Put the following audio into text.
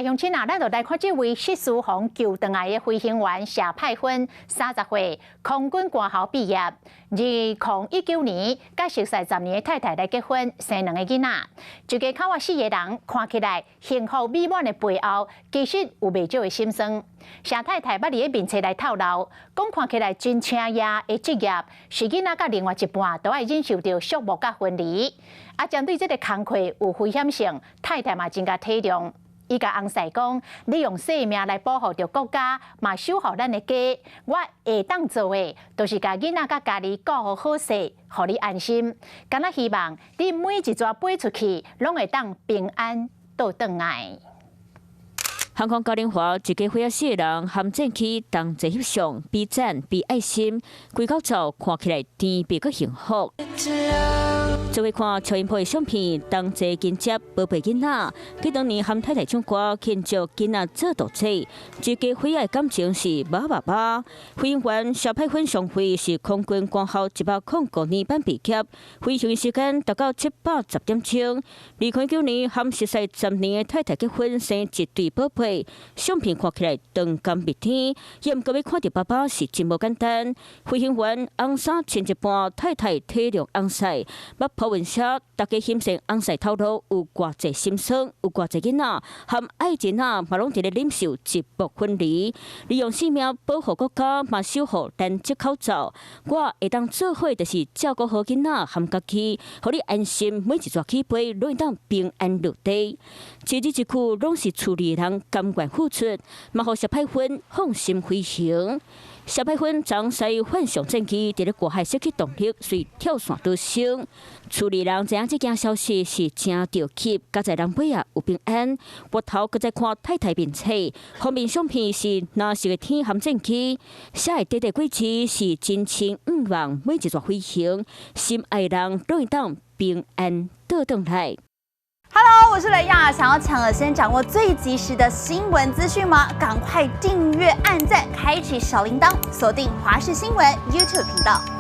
乡亲啊，咱就来看这位失事从救回来的飞行员谢派芬，30岁，空军官校毕业，2019年甲熟悉10年的太太来结婚，生2个囡仔。一家口4个人看起来幸福美满的背后，其实有袂少的心酸。谢太太捌伫个面册来透露，讲看起来真青野的职业，是囡仔甲另外一半都要忍受到寂寞甲分离。针对这个工课有危险性，太太嘛真甲体谅。伊甲翁婿讲，你用性命来保护着国家，嘛守护咱的家。我会当做的，就是甲囡仔甲家己过好好势，互你安心。敢若希望你每一逝飞出去，拢会当平安倒转来。航空嘉年华一家伙4个人含正起同齐翕相，比赞比爱心，规口罩看起来甜蜜个幸福。这位看超音波的相片，同齐紧接宝贝囡仔，佮当年和太太唱歌庆祝囡仔做大仔，一家伙的感情是爸爸爸。飞行员谢派芬上飞是空军官校109年班毕业，飞行时间达到710点钟。2019年和熟悉10年的太太结婚，生一对宝贝。相片看起来长甘蜜天，也毋过要看到爸爸是真无简单。飞行员翁衫穿一半，太太体谅翁婿。捌普文写，大家欣赏翁婿透露有偌济心酸，有偌济囡仔和爱情嘛拢伫咧忍受寂寞分离。利用性命保护国家，嘛守护咱这口罩。我会当做伙，就是照顾好囡仔和家己，互你安心。每一逝起飞，拢会当平安落地。一字一句拢是处理人甘愿付出，嘛互谢派芬放心飞行。谢派芬昨西换上战机，伫咧国海失去动力，随跳伞逃生。处理人知影这件消息是真着急，加在人尾啊有平安。我头搁再看太太面册，后面相片是那是个天含战机，写的短短几字是真情毋忘，每一座飞行，心爱人都会当平安倒转来。Hello， 我是雷亚，想要抢了先掌握最及时的新闻资讯吗？赶快订阅、按赞、开启小铃铛，锁定华视新闻 YouTube 频道。